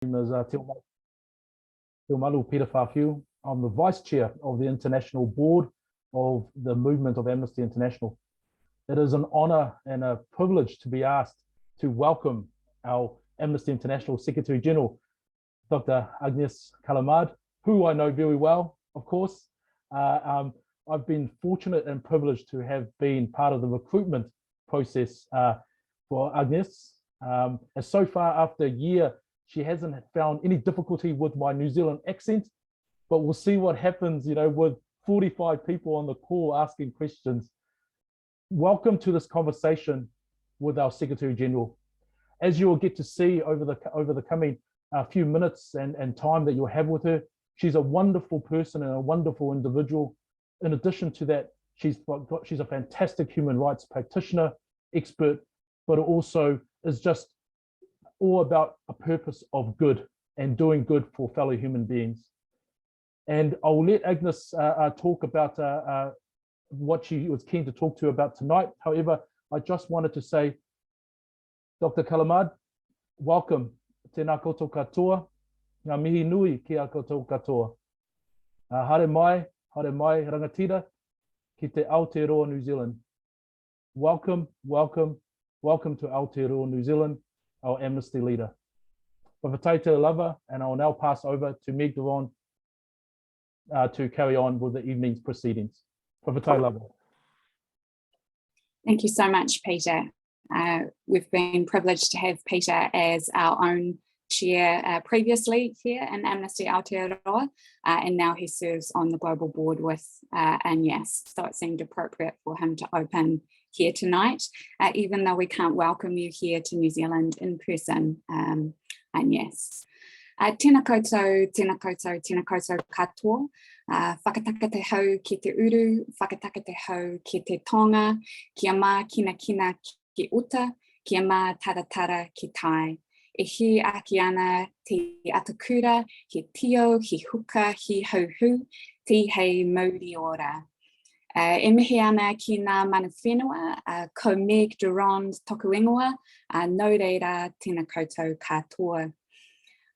name is Te Malu Peter Whawhiu. I'm the Vice Chair of the International Board of the Movement of Amnesty International. It is an honour and a privilege to be asked to welcome our Amnesty International Secretary General, Dr. Agnès Callamard, who I know very well, of course. I've been fortunate and privileged to have been part of the recruitment process for Agnès. And so far, after a year, she hasn't found any difficulty with my New Zealand accent, but we'll see what happens, with 45 people on the call asking questions. Welcome to this conversation with our Secretary General. As you will get to see over the coming few minutes and time that you'll have with her, she's a wonderful person and a wonderful individual. In addition to that, she's a fantastic human rights practitioner, expert, but also is just all about a purpose of good and doing good for fellow human beings. And I'll let Agnès talk about what she was keen to talk to about tonight. However, I just wanted to say, Dr. Callamard, welcome. Tēnā koutou katoa, ngā mihi nui ki a koutou katoa. Haere mai, rangatira, ki te Aotearoa New Zealand. Welcome, welcome, welcome to Aotearoa New Zealand, our Amnesty leader. Whawhatai te lava, and I will now pass over to Meg de Ronde to carry on with the evening's proceedings. Whawhatai lava. Thank you so much, Peter. We've been privileged to have Peter as our own chair previously here in Amnesty Aotearoa, and now he serves on the global board with AIANZ, so it seemed appropriate for him to open here tonight, even though we can't welcome you here to New Zealand in person, AIANZ. Tēnā koutou, tēnā koutou, tēnā koutou katoa. Whakataka te hau ki te uru, whakataka te hau ki te tonga, kia mā kina kina ki uta, kia mā taratara ki tai. E hi aki ana te atakura, he tio, he huka, he hauhu, ti hei mauri ora. E mihi ana ki ngā mana whenua, ko Meg de Ronde toku ingoa, no reira tēnā koutou katoa.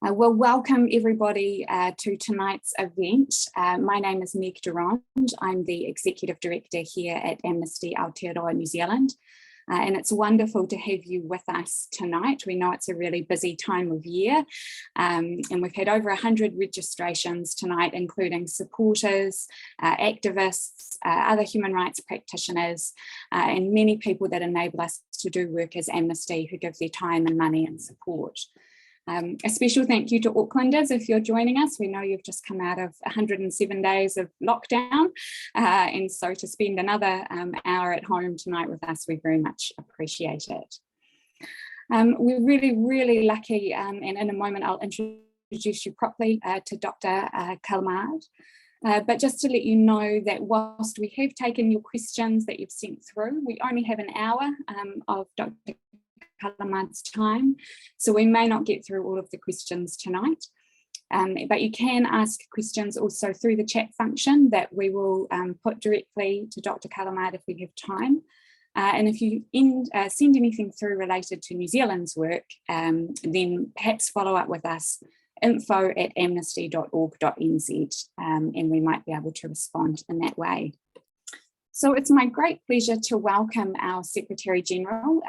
Well, welcome everybody to tonight's event. My name is Meg de Ronde. I'm the Executive Director here at Amnesty Aotearoa New Zealand. And it's wonderful to have you with us tonight. We know it's a really busy time of year, and we've had over 100 registrations tonight, including supporters, activists, other human rights practitioners, and many people that enable us to do work as Amnesty who give their time and money and support. A special thank you to Aucklanders if you're joining us. We know you've just come out of 107 days of lockdown, and so to spend another hour at home tonight with us, we very much appreciate it. We're really, really lucky, and in a moment I'll introduce you properly to Dr. Callamard. But just to let you know that whilst we have taken your questions that you've sent through, we only have an hour of Dr. Callamard's time, so we may not get through all of the questions tonight, but you can ask questions also through the chat function that we will put directly to Dr. Callamard if we have time. And if you send anything through related to New Zealand's work, then perhaps follow up with us, info@amnesty.org.nz, and we might be able to respond in that way. So it's my great pleasure to welcome our Secretary General,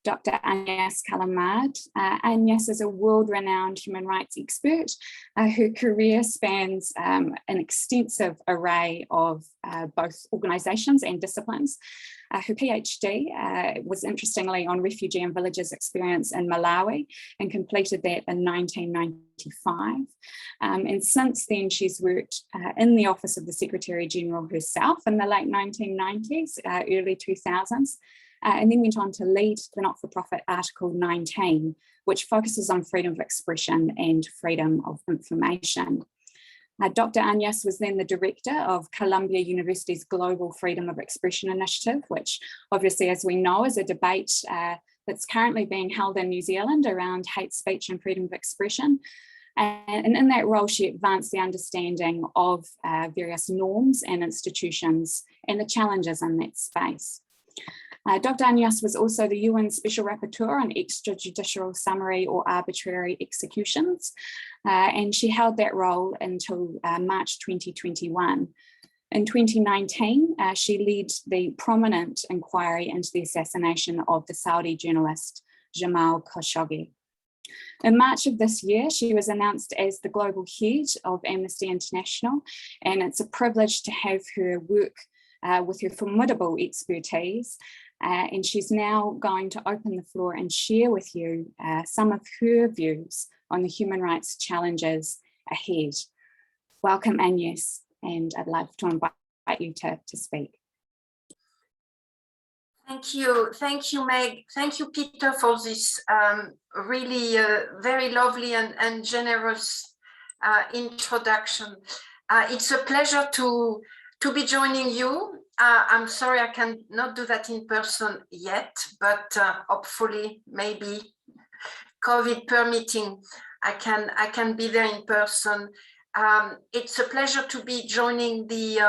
Dr. Agnès Callamard. Agnès is a world-renowned human rights expert. Her career spans an extensive array of both organisations and disciplines. Her PhD was interestingly on refugee and villages experience in Malawi and completed that in 1995. And since then, she's worked in the Office of the Secretary General herself in the late 1990s, early 2000s, and then went on to lead the not-for-profit Article 19, which focuses on freedom of expression and freedom of information. Dr. Agnès was then the director of Columbia University's Global Freedom of Expression Initiative, which obviously, as we know, is a debate that's currently being held in New Zealand around hate speech and freedom of expression. And in that role, she advanced the understanding of various norms and institutions and the challenges in that space. Dr. Agnès was also the UN Special Rapporteur on extrajudicial summary or arbitrary executions, and she held that role until March 2021. In 2019, she led the prominent inquiry into the assassination of the Saudi journalist Jamal Khashoggi. In March of this year, she was announced as the global head of Amnesty International, and it's a privilege to have her work with her formidable expertise. And she's now going to open the floor and share with you some of her views on the human rights challenges ahead. Welcome, Agnès, and I'd love to invite you to speak. Thank you, Meg. Thank you, Peter, for this really very lovely and generous introduction. It's a pleasure to be joining you. I'm sorry I cannot do that in person yet, but hopefully, maybe COVID permitting, I can be there in person. It's a pleasure to be joining the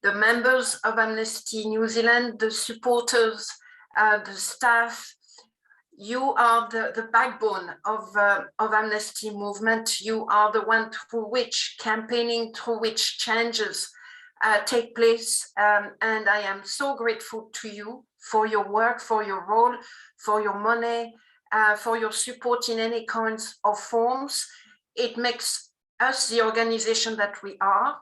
members of Amnesty New Zealand, the supporters, the staff. You are the backbone of Amnesty movement. You are the one through which campaigning, through which changes take place. And I am so grateful to you for your work, for your role, for your money, for your support in any kinds of forms. It makes us the organization that we are.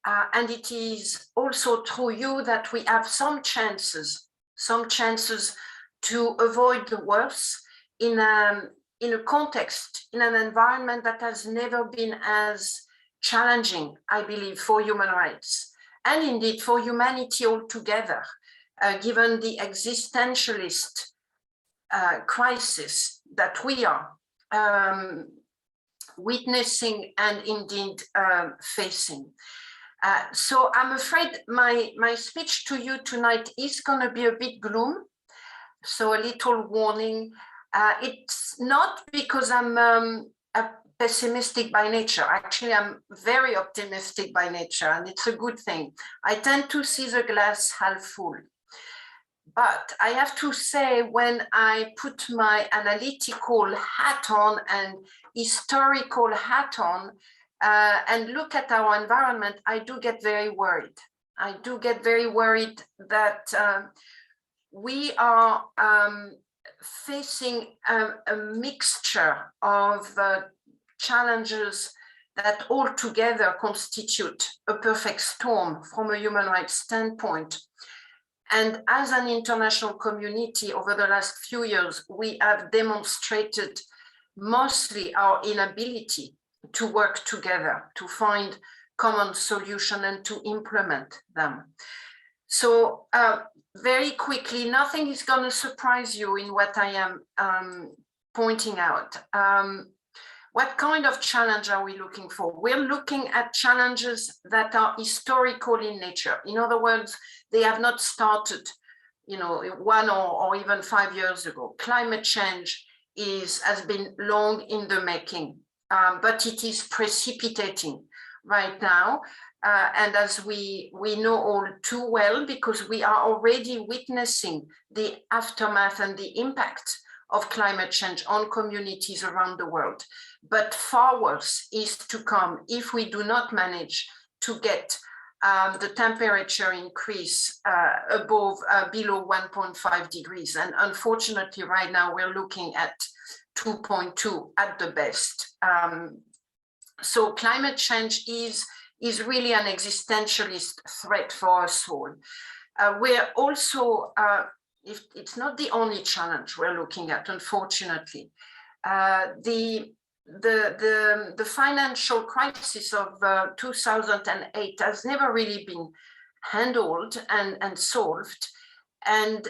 And it is also through you that we have some chances to avoid the worst in a context, in an environment that has never been as challenging, I believe, for human rights, and indeed for humanity altogether, given the existentialist crisis that we are witnessing and indeed facing. So I'm afraid my speech to you tonight is going to be a bit gloom. So a little warning. It's not because I'm pessimistic by nature. Actually, I'm very optimistic by nature, and it's a good thing. I tend to see the glass half full. But I have to say, when I put my analytical hat on and historical hat on, and look at our environment, I do get very worried. I do get very worried that we are facing a mixture of challenges that altogether constitute a perfect storm from a human rights standpoint. And as an international community over the last few years, we have demonstrated mostly our inability to work together, to find common solutions and to implement them. So very quickly, nothing is going to surprise you in what I am pointing out. What kind of challenge are we looking for? We're looking at challenges that are historical in nature. In other words, they have not started, 1 or even 5 years ago. Climate change has been long in the making, but it is precipitating right now. And as we know all too well, because we are already witnessing the aftermath and the impact of climate change on communities around the world. But far worse is to come if we do not manage to get the temperature increase below 1.5 degrees. And unfortunately, right now, we're looking at 2.2 at the best. So climate change is really an existentialist threat for us all. We're also, it's not the only challenge we're looking at, unfortunately. The financial crisis of 2008 has never really been handled and solved. And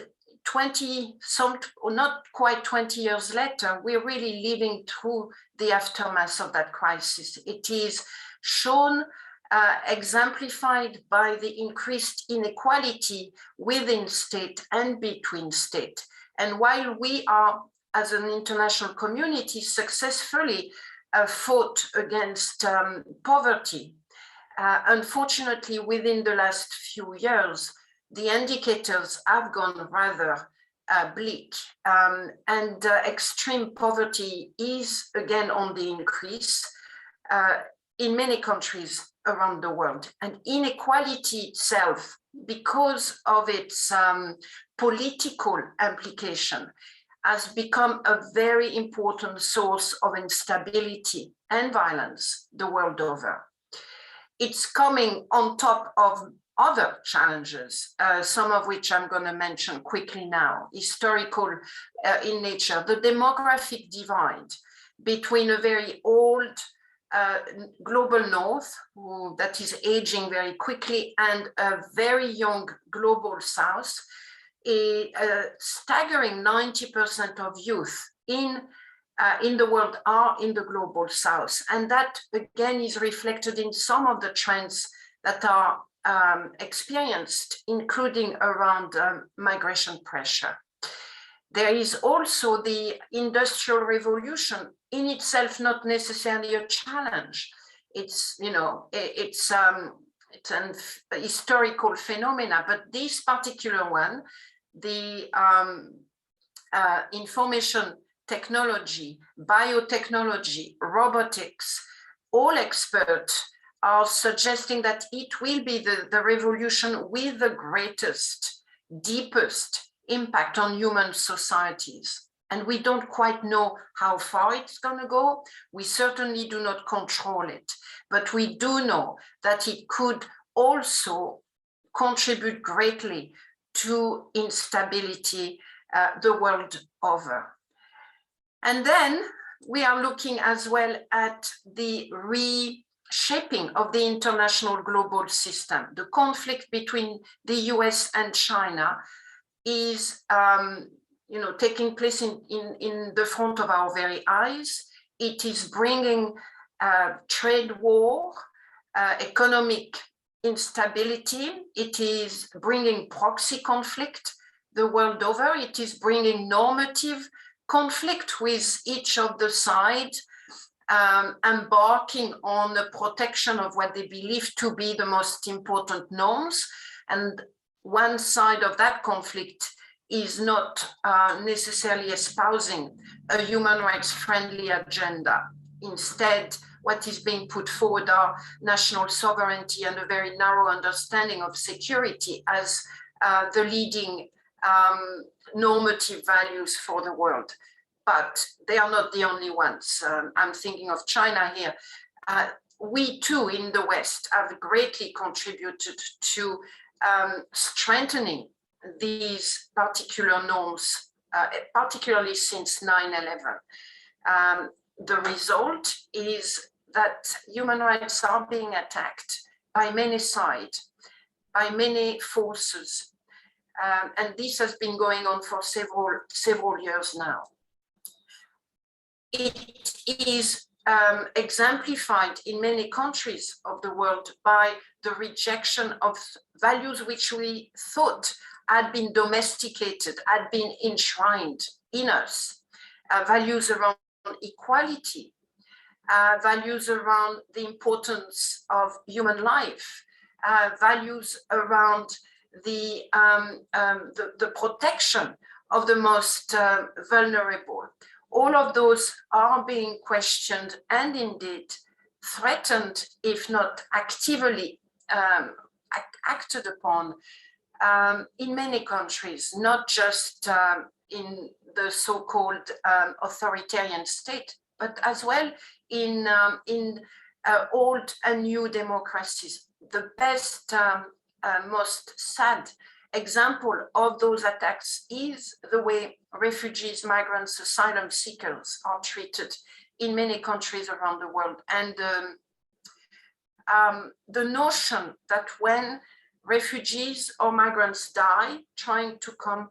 not quite 20 years later, we're really living through the aftermath of that crisis. It is shown, exemplified by the increased inequality within state and between state. And while we are, as an international community, successfully fought against poverty, unfortunately, within the last few years, the indicators have gone rather bleak, and extreme poverty is again on the increase in many countries around the world. And inequality itself, because of its political implication, has become a very important source of instability and violence the world over. It's coming on top of other challenges, some of which I'm going to mention quickly now, historical in nature, the demographic divide between a very old global north that is aging very quickly and a very young global south. A staggering 90% of youth in the world are in the global south. And that again is reflected in some of the trends that are experienced, including around migration pressure. There is also the Industrial Revolution, in itself not necessarily a challenge. It's, you know, it's an historical phenomena, but this particular one, the information technology, biotechnology, robotics, all experts are suggesting that it will be the revolution with the greatest, deepest impact on human societies. And we don't quite know how far it's going to go. We certainly do not control it, but we do know that it could also contribute greatly to instability the world over. And then we are looking as well at the reshaping of the international global system. The conflict between the US and China is taking place in the front of our very eyes. It is bringing trade war, economic instability. It is bringing proxy conflict the world over. It is bringing normative conflict with each of the sides, embarking on the protection of what they believe to be the most important norms. And one side of that conflict is not necessarily espousing a human rights friendly agenda. Instead, what is being put forward are national sovereignty and a very narrow understanding of security as the leading normative values for the world. But they are not the only ones. I'm thinking of China here. We too in the West have greatly contributed to strengthening these particular norms, particularly since 9/11. The result is that human rights are being attacked by many sides, by many forces. And this has been going on for several years now. It is exemplified in many countries of the world by the rejection of values which we thought had been domesticated, had been enshrined in us, values around equality, values around the importance of human life, values around the protection of the most vulnerable. All of those are being questioned and indeed threatened, if not actively acted upon in many countries, not just in the so-called authoritarian state, but as well in old and new democracies. The best, most sad example of those attacks is the way refugees, migrants, asylum seekers are treated in many countries around the world. And the notion that when refugees or migrants die trying to come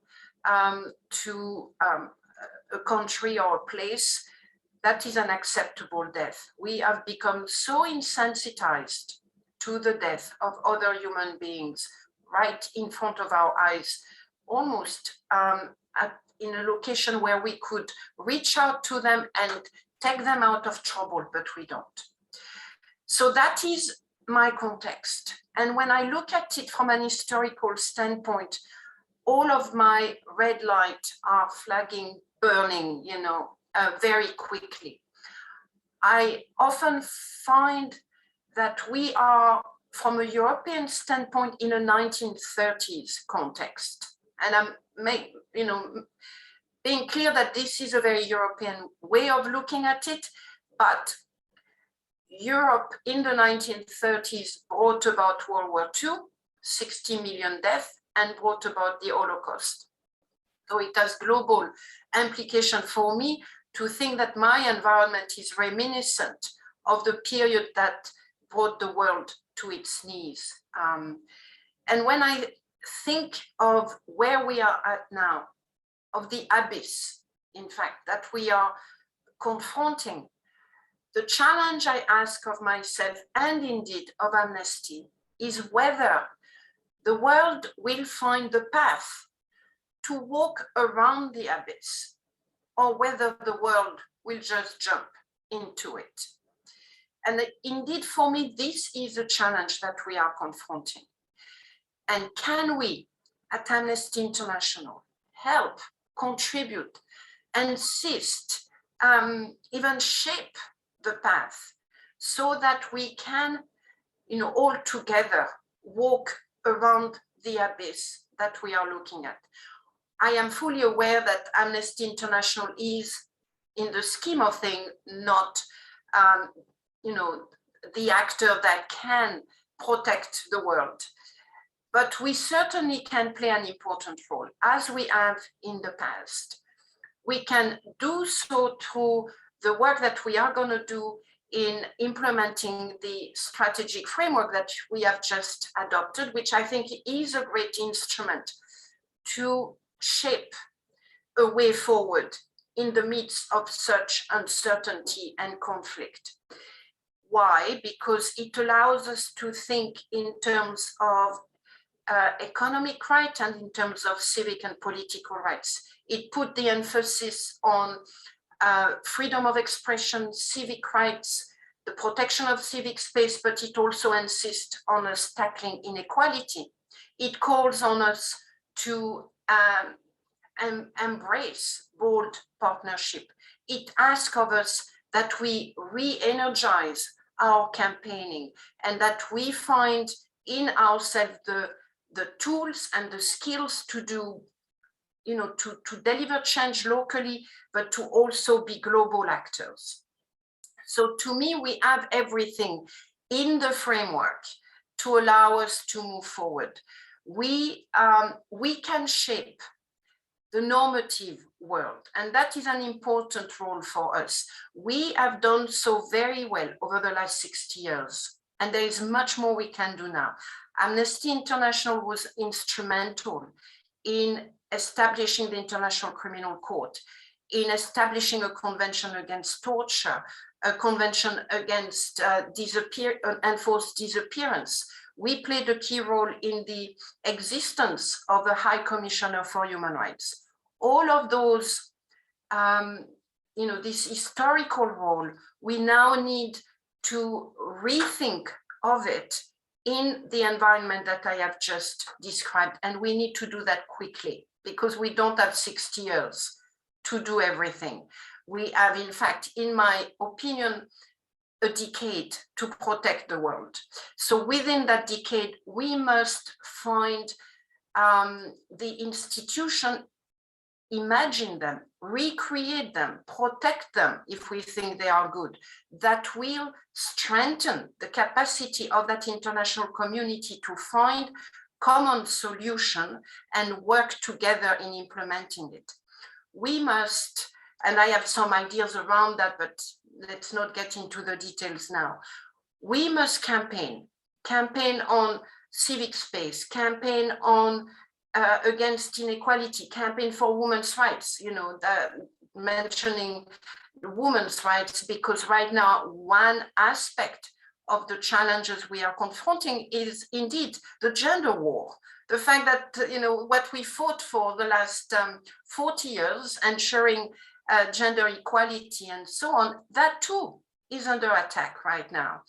to a country or a place, that is an acceptable death. We have become so insensitized to the death of other human beings right in front of our eyes, almost in a location where we could reach out to them and take them out of trouble, but we don't. So that is my context. And when I look at it from an historical standpoint, all of my red lights are flagging, burning, very quickly. I often find that we are, from a European standpoint, in a 1930s context. And I'm being clear that this is a very European way of looking at it, but Europe in the 1930s brought about World War II, 60 million deaths, and brought about the Holocaust. So it has global implication for me to think that my environment is reminiscent of the period that brought the world to its knees. And when I think of where we are at now, of the abyss, in fact, that we are confronting, the challenge I ask of myself and indeed of Amnesty is whether the world will find the path to walk around the abyss, or whether the world will just jump into it. And indeed, for me, this is a challenge that we are confronting. And can we, at Amnesty International, help, contribute, insist, even shape the path so that we can, all together walk around the abyss that we are looking at. I am fully aware that Amnesty International is, in the scheme of things, not, the actor that can protect the world. But we certainly can play an important role, as we have in the past. We can do so through the work that we are going to do in implementing the strategic framework that we have just adopted, which I think is a great instrument to shape a way forward in the midst of such uncertainty and conflict. Why? Because it allows us to think in terms of economic rights and in terms of civic and political rights. It put the emphasis on freedom of expression, civic rights, the protection of civic space, but it also insists on us tackling inequality. It calls on us to embrace bold partnership. It asks of us that we re-energize our campaigning and that we find in ourselves the tools and the skills to do, to deliver change locally, but to also be global actors. So to me, we have everything in the framework to allow us to move forward. We can shape the normative world, and that is an important role for us. We have done so very well over the last 60 years, and there is much more we can do now. Amnesty International was instrumental in establishing the International Criminal Court, in establishing a convention against torture, a convention against enforced disappearance. We played a key role in the existence of the High Commissioner for Human Rights. All of those, this historical role, we now need to rethink of it in the environment that I have just described. And we need to do that quickly because we don't have 60 years to do everything. We have, in fact, in my opinion, a decade to protect the world. So within that decade, we must find the institution, imagine them, recreate them, protect them if we think they are good. That will strengthen the capacity of that international community to find common solution and work together in implementing it. We must, and I have some ideas around that, but let's not get into the details now. We must campaign on civic space, campaign on against inequality, campaign for women's rights, mentioning women's rights, because right now, one aspect of the challenges we are confronting is indeed the gender war. The fact that, what we fought for the last 40 years, ensuring gender equality and so on, that too is under attack right now.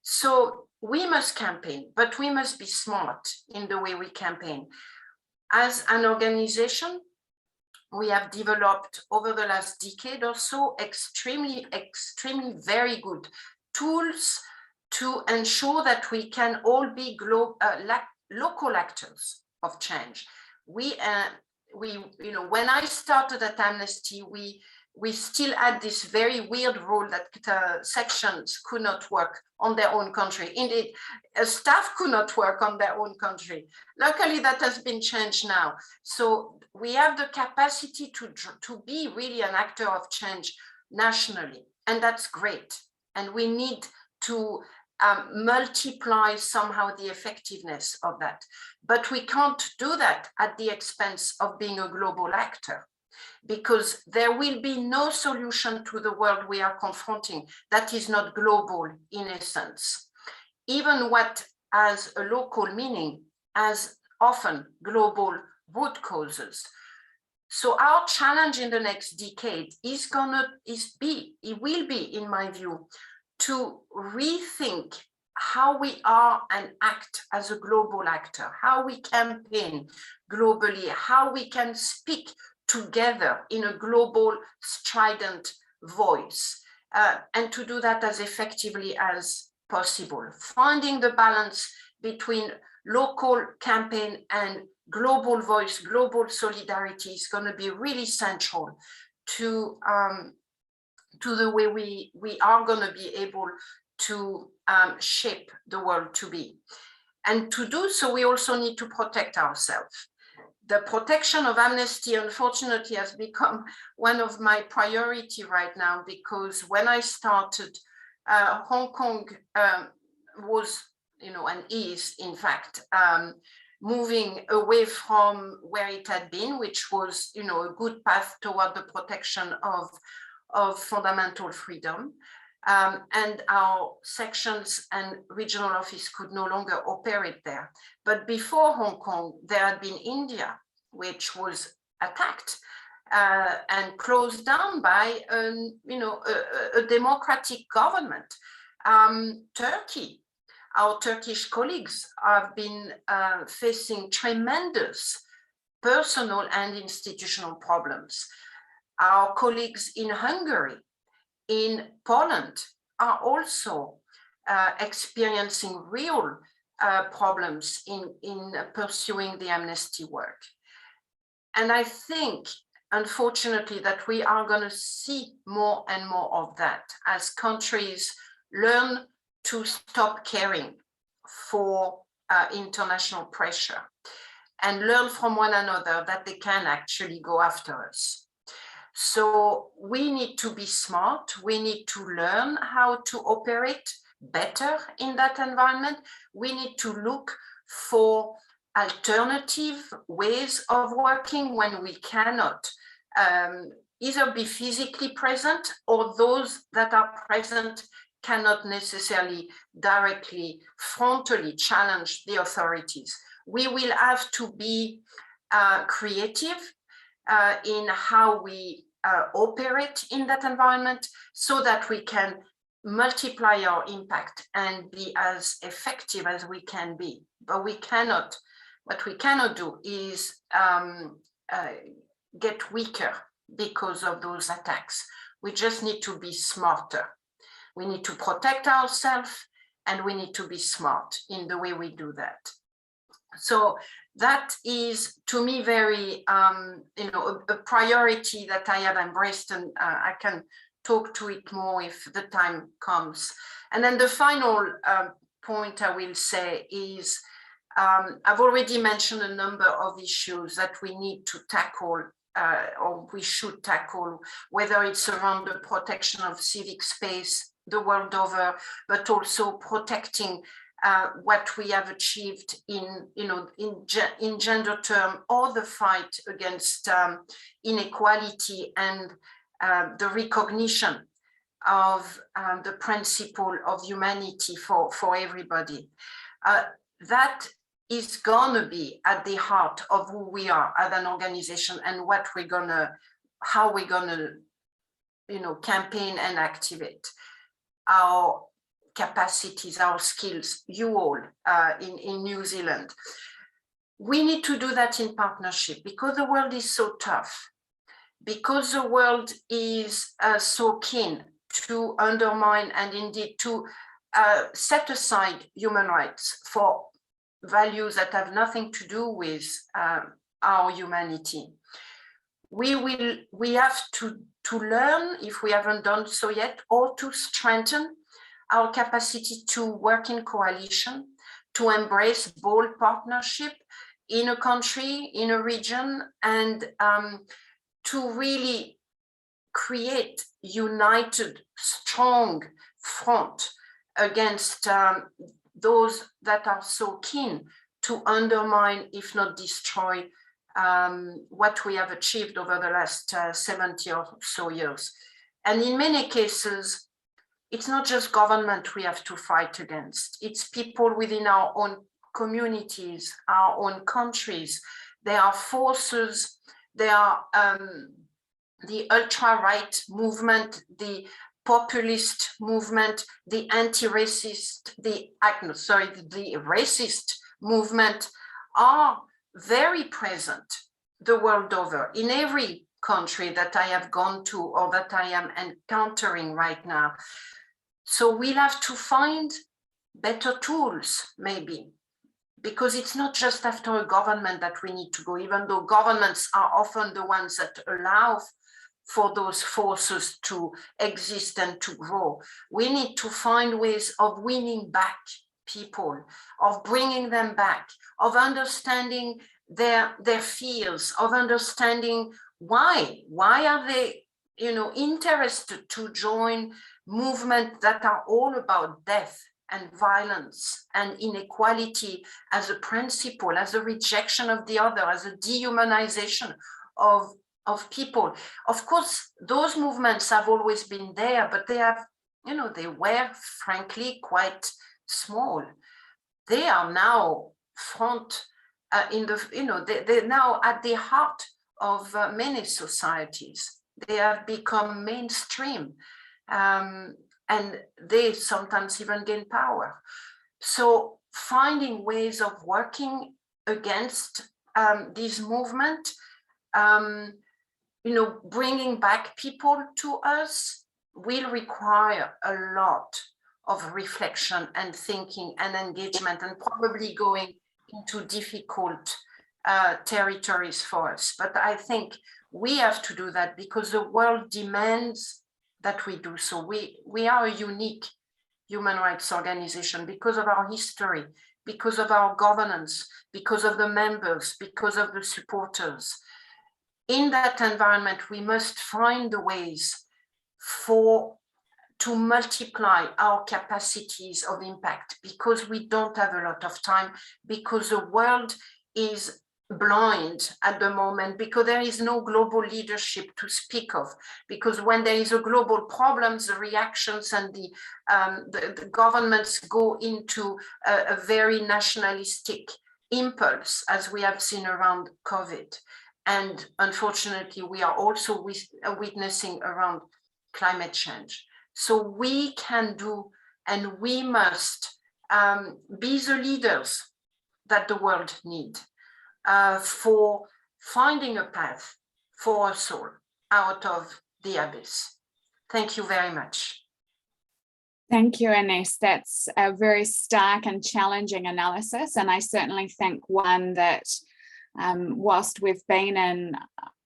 So we must campaign, but we must be smart in the way we campaign. As an organization, we have developed over the last decade or so extremely very good tools to ensure that we can all be local actors of change. When I started at Amnesty, we still had this very weird rule that sections could not work on their own country. Indeed, staff could not work on their own country. Luckily, that has been changed now. So we have the capacity to be really an actor of change nationally, and that's great. And we need to multiply somehow the effectiveness of that. But we can't do that at the expense of being a global actor, because there will be no solution to the world we are confronting that is not global in essence. Even what has a local meaning has often global root causes. So our challenge in the next decade it will be, in my view, to rethink how we are and act as a global actor, how we campaign globally, how we can speak together in a global strident voice, and to do that as effectively as possible. Finding the balance between local campaign and global voice, global solidarity is going to be really central to the way we are going to be able to shape the world to be. And to do so, we also need to protect ourselves. The protection of Amnesty, unfortunately, has become one of my priority right now, because when I started, Hong Kong was, and is, in fact, moving away from where it had been, which was, a good path toward the protection of fundamental freedom. And our sections and regional office could no longer operate there. But before Hong Kong, there had been India, which was attacked and closed down by a democratic government. Turkey, our Turkish colleagues have been facing tremendous personal and institutional problems. Our colleagues in Hungary, in Poland, are also experiencing real problems in pursuing the amnesty work. And I think, unfortunately, that we are going to see more and more of that as countries learn to stop caring for international pressure and learn from one another that they can actually go after us. So we need to be smart. We need to learn how to operate better in that environment. We need to look for alternative ways of working when we cannot either be physically present, or those that are present cannot necessarily directly, frontally challenge the authorities. We will have to be creative in how we operate in that environment, so that we can multiply our impact and be as effective as we can be. But what we cannot do is get weaker because of those attacks. We just need to be smarter. We need to protect ourselves, and we need to be smart in the way we do that. So that is, to me, very, a priority that I have embraced, and I can talk to it more if the time comes. And then the final point I will say is, I've already mentioned a number of issues that we need to tackle, or we should tackle, whether it's around the protection of civic space the world over, but also protecting what we have achieved in gender term, or the fight against inequality and the recognition of the principle of humanity for everybody. That is gonna be at the heart of who we are as an organization, and how we're gonna campaign and activate. Our capacities, our skills, you all in New Zealand. We need to do that in partnership because the world is so tough, because the world is so keen to undermine and indeed to set aside human rights for values that have nothing to do with our humanity. We have to learn, if we haven't done so yet, or to strengthen our capacity to work in coalition, to embrace bold partnership in a country, in a region, and to really create united, strong front against those that are so keen to undermine, if not destroy, what we have achieved over the last 70 or so years. And in many cases, it's not just government we have to fight against. It's people within our own communities, our own countries. There are forces, there are the ultra-right movement, the populist movement, the anti-racist, the racist movement are very present the world over in every country that I have gone to or that I am encountering right now. So we'll have to find better tools, maybe, because it's not just after a government that we need to go, even though governments are often the ones that allow for those forces to exist and to grow. We need to find ways of winning back people, of bringing them back, of understanding their fears, of understanding why are they, interested to join movements that are all about death and violence and inequality as a principle, as a rejection of the other, as a dehumanization of people. Of course, those movements have always been there, but they have, they were frankly quite small. They are now they're now at the heart of many societies. They have become mainstream, and they sometimes even gain power. So finding ways of working against this movement, bringing back people to us will require a lot of reflection and thinking and engagement, and probably going into difficult territories for us. But I think we have to do that because the world demands that we do so. We are a unique human rights organization because of our history, because of our governance, because of the members, because of the supporters. In that environment, we must find the ways to multiply our capacities of impact, because we don't have a lot of time, because the world is blind at the moment, because there is no global leadership to speak of, because when there is a global problem, the reactions and the governments go into a very nationalistic impulse, as we have seen around COVID. And unfortunately, we are also witnessing around climate change. So we can do, and we must be the leaders that the world needs for finding a path for us all out of the abyss. Thank you very much. Thank you, Agnès. That's a very stark and challenging analysis, and I certainly think one that whilst we've been in,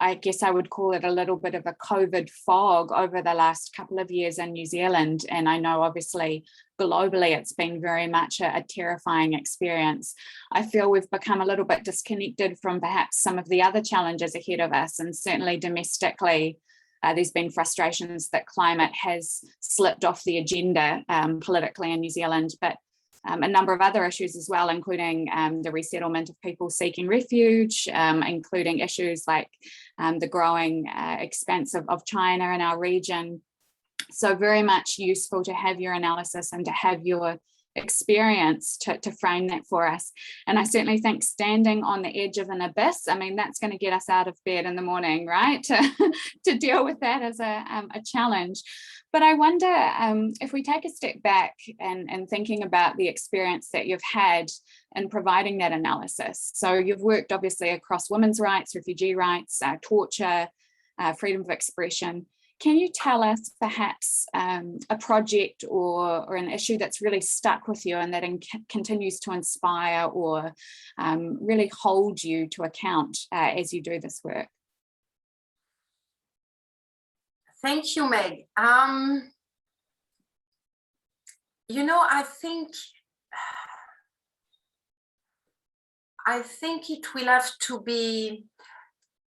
I guess I would call it a little bit of a COVID fog over the last couple of years in New Zealand, and I know obviously globally it's been very much a terrifying experience. I feel we've become a little bit disconnected from perhaps some of the other challenges ahead of us, and certainly domestically there's been frustrations that climate has slipped off the agenda politically in New Zealand, but a number of other issues as well, including the resettlement of people seeking refuge, including issues like the growing expanse of China in our region. So very much useful to have your analysis and to have your experience to frame that for us. And I certainly think standing on the edge of an abyss, I mean, that's going to get us out of bed in the morning, right? To deal with that as a challenge. But I wonder if we take a step back and thinking about the experience that you've had in providing that analysis. So you've worked obviously across women's rights, refugee rights, torture, freedom of expression. Can you tell us perhaps a project or an issue that's really stuck with you and that continues to inspire or really hold you to account as you do this work? Thank you, Meg. You know, I think it will have to be,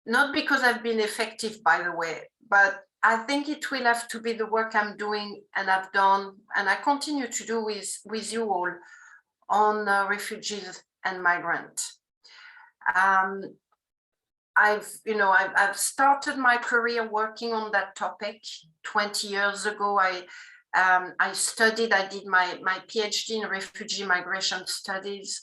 not because I've been effective, by the way, but I think it will have to be the work I'm doing and I've done, and I continue to do with you all on refugees and migrants. I've started my career working on that topic 20 years ago. I did my PhD in refugee migration studies.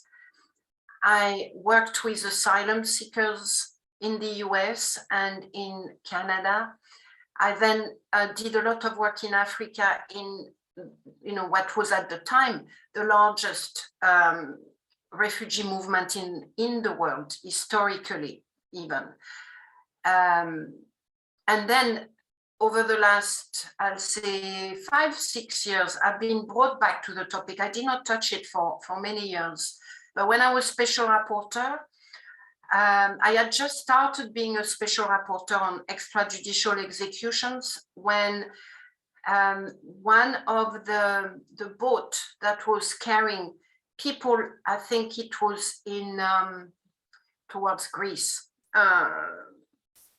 I worked with asylum seekers in the US and in Canada. I then did a lot of work in Africa in, what was at the time the largest refugee movement in the world, historically even. And then over the last, I'll say 5-6 years, I've been brought back to the topic. I did not touch it for many years, but when I was special rapporteur, I had just started being a special rapporteur on extrajudicial executions when one of the boat that was carrying people, I think it was in towards Greece,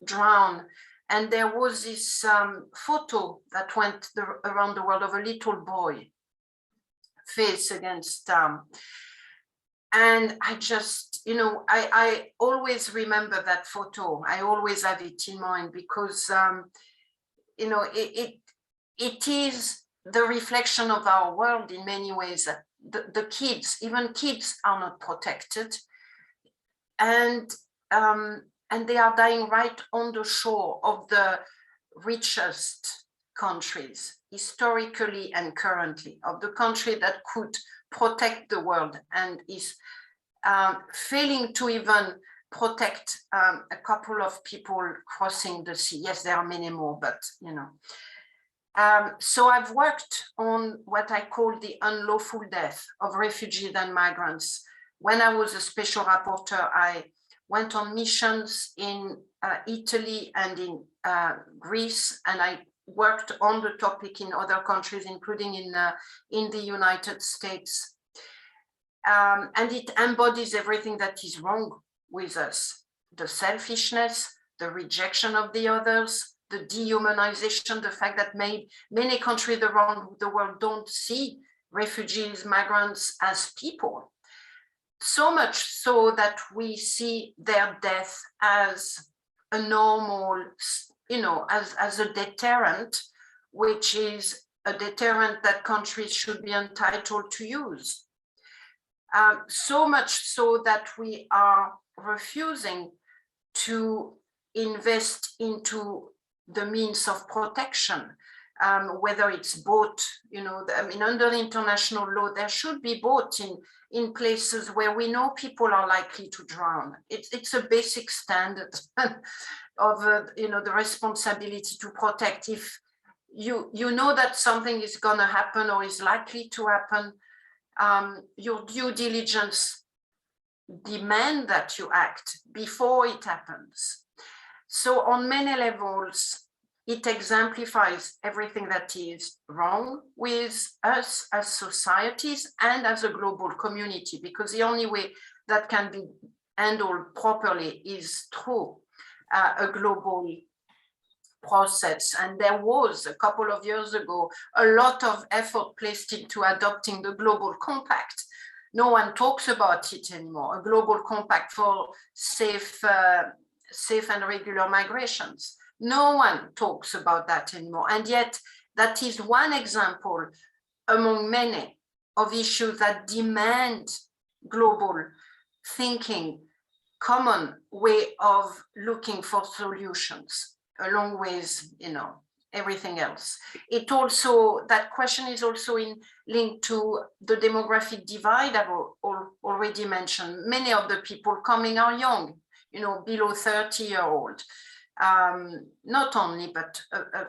drowned. And there was this photo that went around the world of a little boy face against, and I just, I always remember that photo. I always have it in mind because, it is the reflection of our world in many ways. That the kids, even kids, are not protected, and they are dying right on the shore of the richest countries, historically and currently, of the country that could protect the world and is failing to even protect a couple of people crossing the sea. Yes, there are many more, but so I've worked on what I call the unlawful death of refugees and migrants. When I was a special rapporteur, I went on missions in Italy and in Greece, and I worked on the topic in other countries, including in the United States. And it embodies everything that is wrong with us: the selfishness, the rejection of the others, the dehumanization, the fact that many countries around the world don't see refugees, migrants as people. So much so that we see their death as a normal, as a deterrent, which is a deterrent that countries should be entitled to use. So much so that we are refusing to invest into the means of protection, whether it's boat, under the international law, there should be boats in places where we know people are likely to drown. It's a basic standard of, the responsibility to protect. If you know that something is going to happen or is likely to happen, your due diligence demand that you act before it happens. So on many levels, it exemplifies everything that is wrong with us as societies and as a global community, because the only way that can be handled properly is through a global process. And there was, a couple of years ago, a lot of effort placed into adopting the Global Compact. No one talks about it anymore, a global compact for safe and regular migrations. No one talks about that anymore. And yet that is one example among many of issues that demand global thinking, common way of looking for solutions, along with, everything else. It also, that question is also linked to the demographic divide I've already mentioned. Many of the people coming are young, below 30-year-old. Not only, but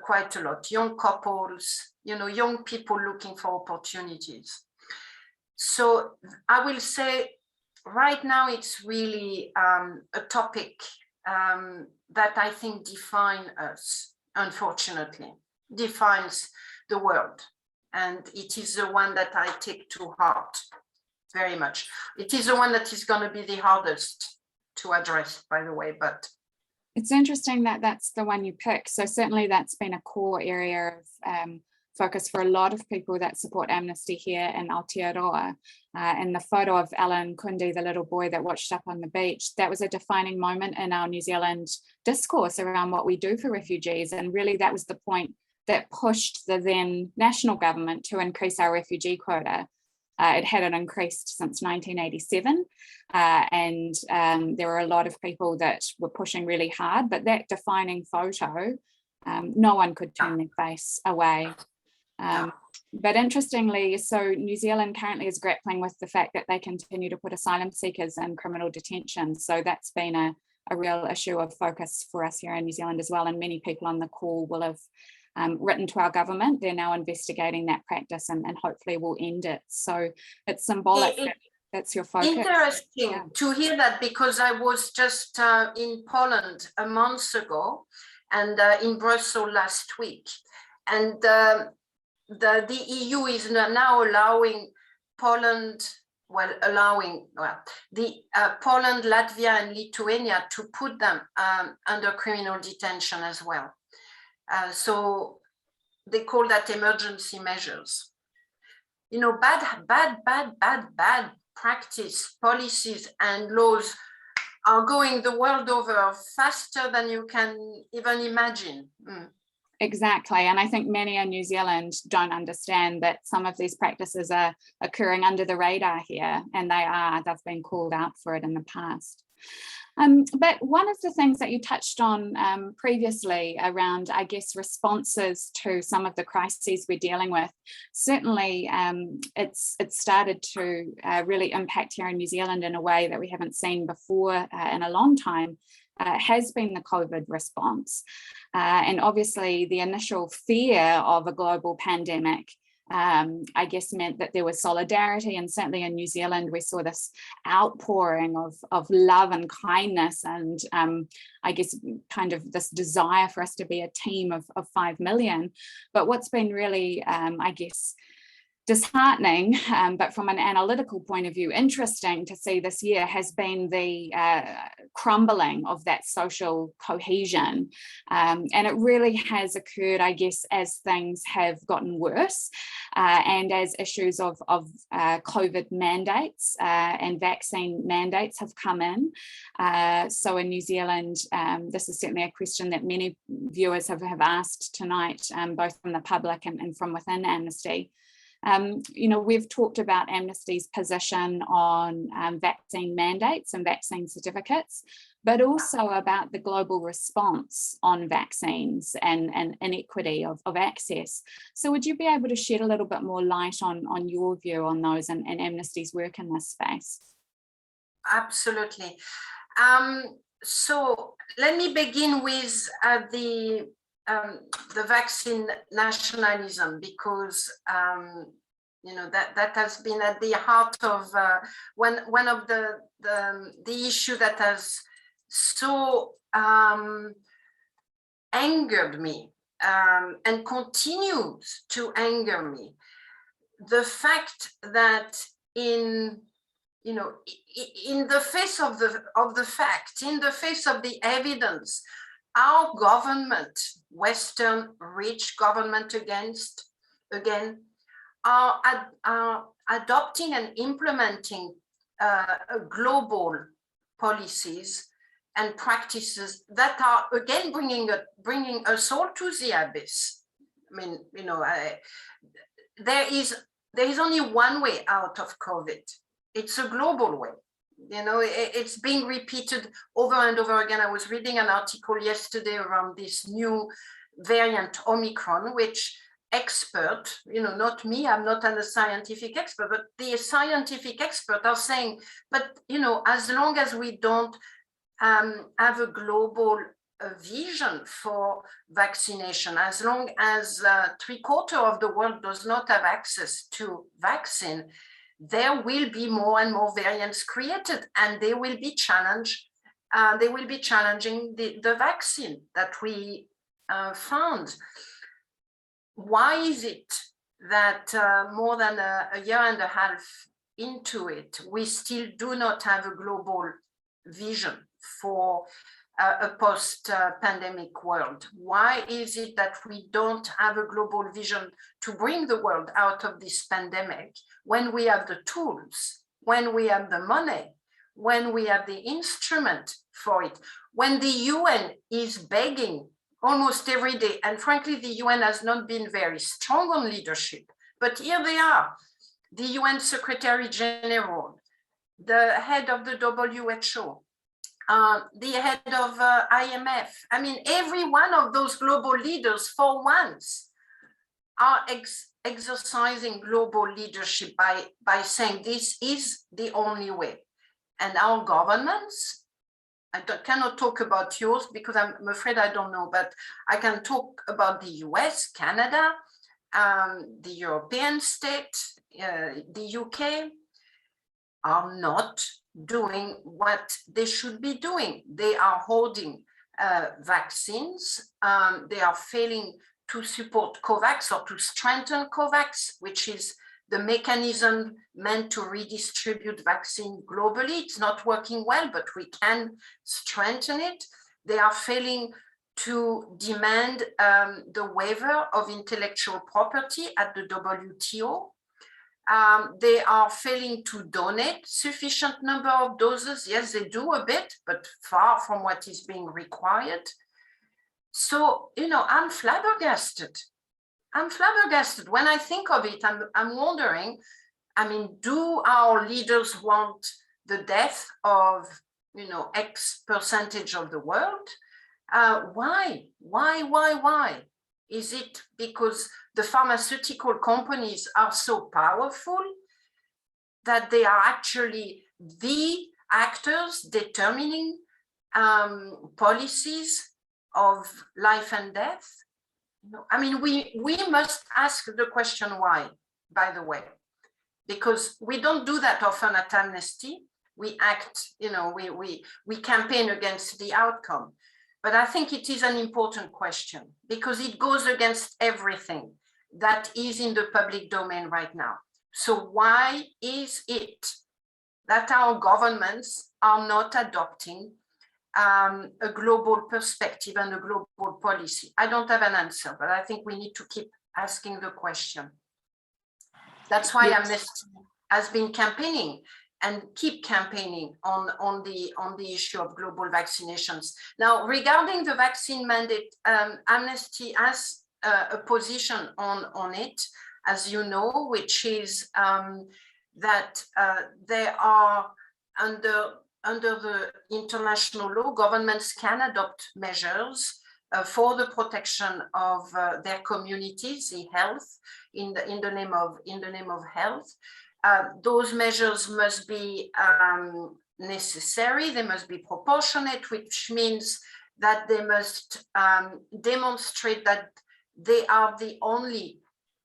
quite a lot. Young couples, young people looking for opportunities. So I will say right now it's really a topic that I think defines us, unfortunately, defines the world. And it is the one that I take to heart very much. It is the one that is going to be the hardest to address, by the way, but it's interesting that that's the one you pick. So certainly that's been a core area of focus for a lot of people that support Amnesty here in Aotearoa. And the photo of Alan Kundi, the little boy that watched up on the beach, that was a defining moment in our New Zealand discourse around what we do for refugees. And really that was the point that pushed the then national government to increase our refugee quota. It hadn't increased since 1987, and there were a lot of people that were pushing really hard, but that defining photo, no one could turn their face away. But interestingly, so New Zealand currently is grappling with the fact that they continue to put asylum seekers in criminal detention. So that's been a real issue of focus for us here in New Zealand as well, and many people on the call will have written to our government. They're now investigating that practice and hopefully will end it. So it's symbolic that's your focus. Interesting to hear that, because I was just in Poland a month ago and in Brussels last week. And the EU is now allowing Poland, Poland, Latvia and Lithuania to put them under criminal detention as well. So they call that emergency measures. Bad practice, policies and laws are going the world over faster than you can even imagine. Exactly. And I think many in New Zealand don't understand that some of these practices are occurring under the radar here, and they've been called out for it in the past. But one of the things that you touched on previously around, I guess, responses to some of the crises we're dealing with, certainly it's started to really impact here in New Zealand in a way that we haven't seen before in a long time, has been the COVID response. And obviously the initial fear of a global pandemic I guess meant that there was solidarity, and certainly in New Zealand we saw this outpouring of love and kindness, and I guess kind of this desire for us to be a team of 5 million. But what's been really I guess disheartening, but from an analytical point of view, interesting to see this year has been the crumbling of that social cohesion. And it really has occurred, I guess, as things have gotten worse and as issues of COVID mandates and vaccine mandates have come in. So in New Zealand, this is certainly a question that many viewers have asked tonight, both from the public and from within Amnesty. We've talked about Amnesty's position on vaccine mandates and vaccine certificates, but also about the global response on vaccines and inequity of access. So would you be able to shed a little bit more light on your view on those and Amnesty's work in this space? Absolutely. So let me begin with the vaccine nationalism, because that has been at the heart of one of the issue that has so angered me and continues to anger me. The fact that in the face of the fact, in the face of the evidence, our government, Western rich government again, are adopting and implementing global policies and practices that are again bringing us all to the abyss. I mean, there is only one way out of COVID. It's a global way. It's being repeated over and over again. I was reading an article yesterday around this new variant Omicron, which expert, not me, I'm not a scientific expert, but the scientific experts are saying, but, as long as we don't have a global vision for vaccination, as long as 3/4 of the world does not have access to vaccine, there will be more and more variants created, and they will be challenged. They will be challenging the vaccine that we found. Why is it that more than a year and a half into it, we still do not have a global vision for a post-pandemic world? Why is it that we don't have a global vision to bring the world out of this pandemic when we have the tools, when we have the money, when we have the instrument for it, when the UN is begging almost every day? And frankly, the UN has not been very strong on leadership, but here they are, the UN Secretary General, the head of the WHO, the head of IMF. I mean, every one of those global leaders for once are exercising global leadership by saying this is the only way. And our governments, I cannot talk about yours because I'm afraid I don't know, but I can talk about the US, Canada, the European state, the UK, are not doing what they should be doing. They are holding vaccines. They are failing to support COVAX or to strengthen COVAX, which is the mechanism meant to redistribute vaccine globally. It's not working well, but we can strengthen it. They are failing to demand the waiver of intellectual property at the WTO. They are failing to donate sufficient number of doses. Yes, they do a bit, but far from what is being required. So, I'm flabbergasted. I'm flabbergasted. When I think of it, I'm wondering, I mean, do our leaders want the death of, X percentage of the world? Why? Is it because the pharmaceutical companies are so powerful that they are actually the actors determining policies of life and death? I mean, we must ask the question why, by the way, because we don't do that often at Amnesty. We act, we campaign against the outcome. But I think it is an important question because it goes against everything that is in the public domain right now. So why is it that our governments are not adopting a global perspective and a global policy? I don't have an answer, but I think we need to keep asking the question. That's why Amnesty has been campaigning and keep campaigning on the issue of global vaccinations. Now, regarding the vaccine mandate, Amnesty has a position on it, as you know, which is that there are under the international law, governments can adopt measures for the protection of their communities, the health, in the name of health. Those measures must be necessary, they must be proportionate, which means that they must demonstrate that they are the only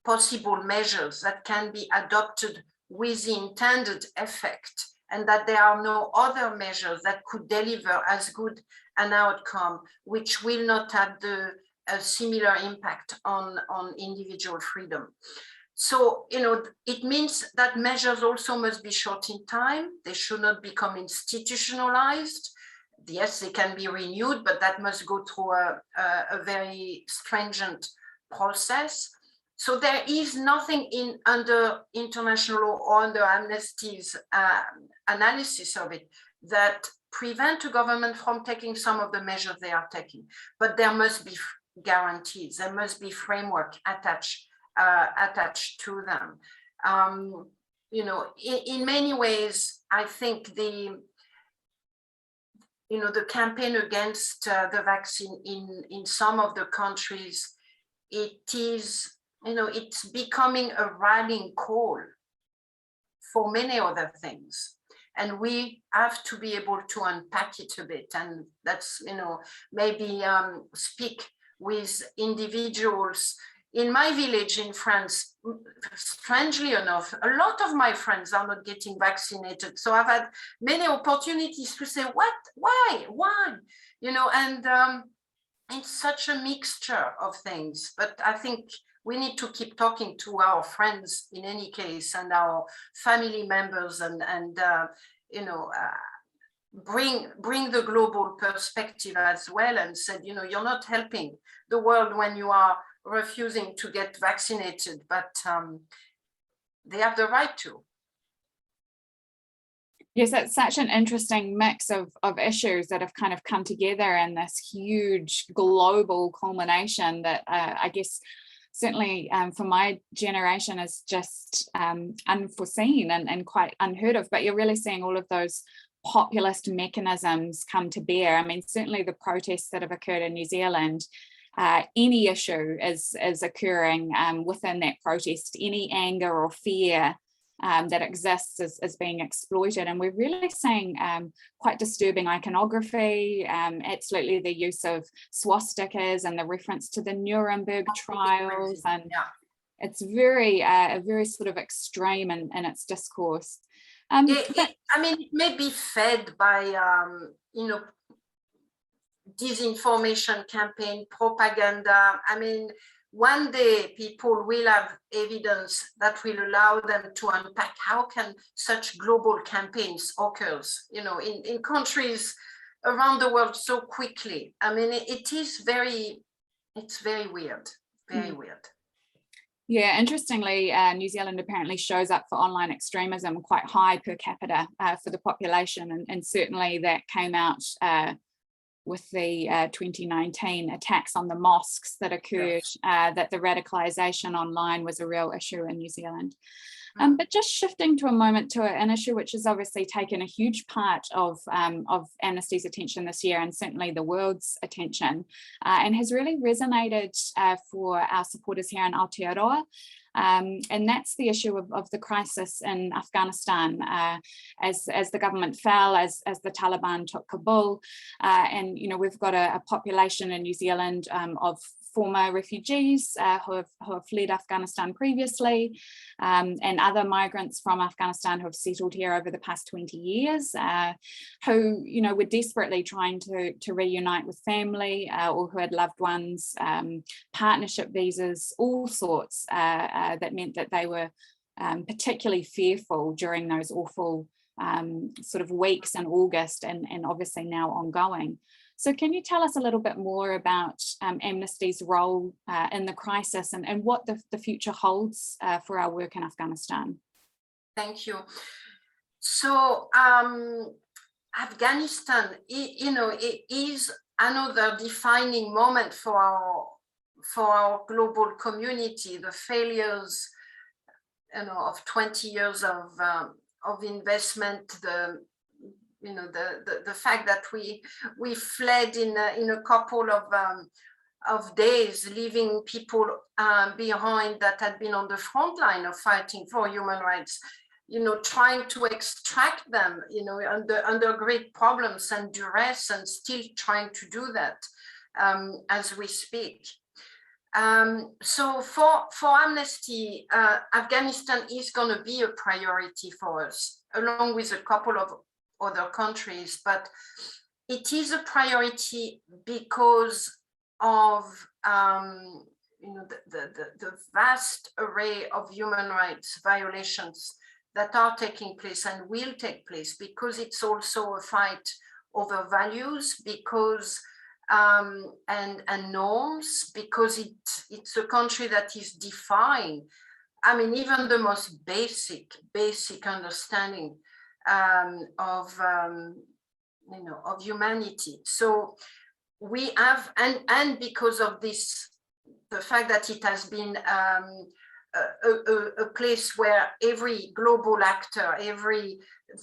possible measures that can be adopted with the intended effect, and that there are no other measures that could deliver as good an outcome, which will not have a similar impact on individual freedom. So, it means that measures also must be short in time. They should not become institutionalized. Yes, they can be renewed, but that must go through a very stringent process. So there is nothing under international law or under Amnesty's analysis of it that prevent a government from taking some of the measures they are taking. But there must be guarantees. There must be framework attached to them. In many ways, I think the campaign against the vaccine in some of the countries, it is, it's becoming a rallying call for many other things. And we have to be able to unpack it a bit. And that's, maybe speak with individuals. In my village in France, strangely enough, a lot of my friends are not getting vaccinated. So I've had many opportunities to say, what, why? And it's such a mixture of things. But I think we need to keep talking to our friends in any case, and our family members, and bring the global perspective as well, and said, you're not helping the world when you are refusing to get vaccinated, but they have the right to. Yes, it's such an interesting mix of issues that have kind of come together in this huge global culmination that I guess certainly for my generation is just unforeseen and quite unheard of. But you're really seeing all of those populist mechanisms come to bear. I mean, certainly the protests that have occurred in New Zealand, any issue is occurring within that protest. Any anger or fear that exists is being exploited, and we're really seeing quite disturbing iconography, absolutely the use of swastikas and the reference to the Nuremberg trials, and it's very sort of extreme in its discourse. It may be fed by disinformation campaign, propaganda. I mean, one day people will have evidence that will allow them to unpack how can such global campaigns occur, in countries around the world so quickly. I mean, it's very weird, very weird. Yeah, interestingly, New Zealand apparently shows up for online extremism quite high per capita for the population, and certainly that came out with the 2019 attacks on the mosques that occurred, that the radicalization online was a real issue in New Zealand. But just shifting to a moment to an issue which has obviously taken a huge part of Amnesty's attention this year, and certainly the world's attention, and has really resonated for our supporters here in Aotearoa. And that's the issue of the crisis in Afghanistan, as the government fell, as the Taliban took Kabul, and we've got a population in New Zealand of former refugees who have fled Afghanistan previously, and other migrants from Afghanistan who have settled here over the past 20 years, who were desperately trying to reunite with family, or who had loved ones, partnership visas, all sorts, that meant that they were particularly fearful during those awful sort of weeks in August, and obviously now ongoing. So can you tell us a little bit more about Amnesty's role in the crisis, and what the future holds for our work in Afghanistan? Thank you. So Afghanistan, it is another defining moment for our global community. The failures, of 20 years of investment, the fact that we fled in a couple of days, leaving people behind that had been on the front line of fighting for human rights, trying to extract them, under great problems and duress, and still trying to do that as we speak. So for Amnesty, Afghanistan is going to be a priority for us, along with a couple of other countries, but it is a priority because of the vast array of human rights violations that are taking place and will take place, because it's also a fight over values, because and norms, because it's a country that is defying, even the most basic understanding of humanity. So we have, and because of this, the fact that it has been a place where every global actor,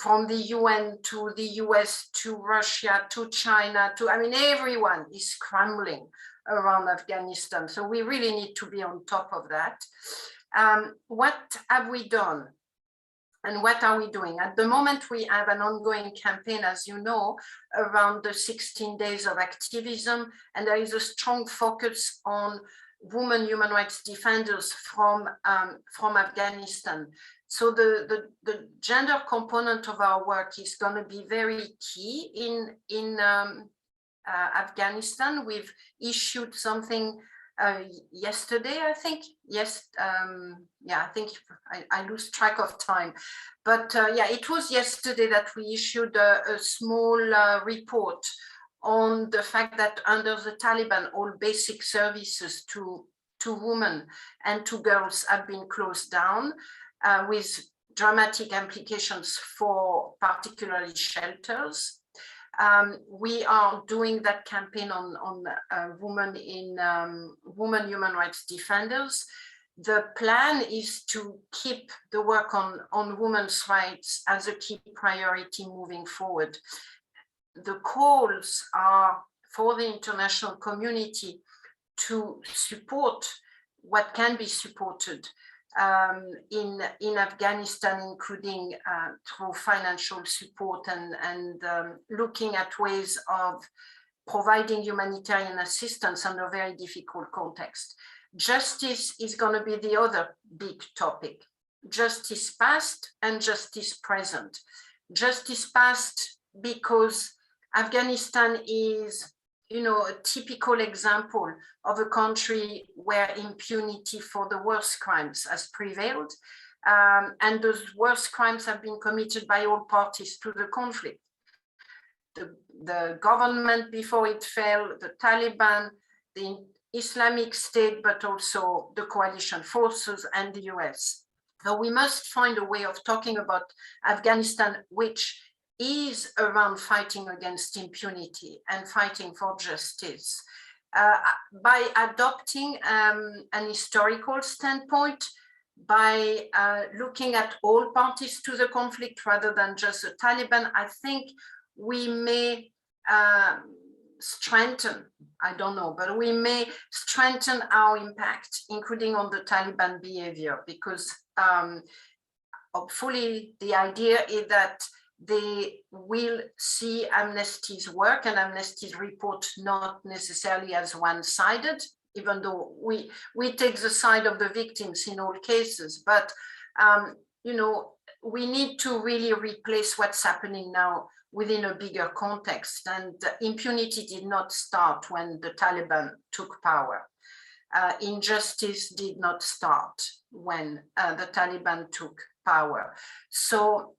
from the UN to the US to Russia to China to, I mean, everyone is scrambling around Afghanistan. So we really need to be on top of that. What have we done? And what are we doing? At the moment, we have an ongoing campaign, as you know, around the 16 days of activism. And there is a strong focus on women human rights defenders from Afghanistan. So the gender component of our work is going to be very key in Afghanistan. We've issued something yesterday, I think. Yes, yeah, I think I lose track of time. But yeah, it was yesterday that we issued a small report on the fact that under the Taliban, all basic services to women and to girls have been closed down, with dramatic implications for particularly shelters. We are doing that campaign on women human rights defenders. The plan is to keep the work on women's rights as a key priority moving forward. The calls are for the international community to support what can be supported in Afghanistan, including through financial support and looking at ways of providing humanitarian assistance under a very difficult context. Justice is going to be the other big topic. Justice past and justice present. Justice past because Afghanistan is, you know, a typical example of a country where impunity for the worst crimes has prevailed. And those worst crimes have been committed by all parties to the conflict. The government before it fell, the Taliban, the Islamic State, but also the coalition forces and the US. So we must find a way of talking about Afghanistan, which is around fighting against impunity and fighting for justice. By adopting an historical standpoint, by looking at all parties to the conflict rather than just the Taliban, I think we may strengthen, I don't know, but we may strengthen our impact, including on the Taliban behavior, because hopefully the idea is that they will see Amnesty's work and Amnesty's report not necessarily as one-sided, even though we take the side of the victims in all cases. But, you know, we need to really replace what's happening now within a bigger context. And impunity did not start when the Taliban took power. Injustice did not start when the Taliban took power. So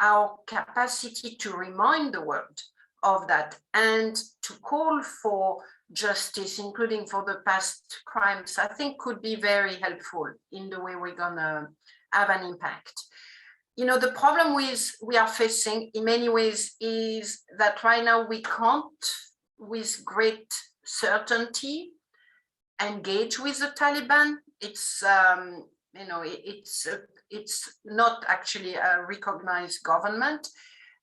our capacity to remind the world of that and to call for justice, including for the past crimes, I think could be very helpful in the way we're gonna have an impact. You know, the problem we are facing in many ways is that right now we can't, with great certainty, engage with the Taliban. It's, you know, it's not actually a recognized government.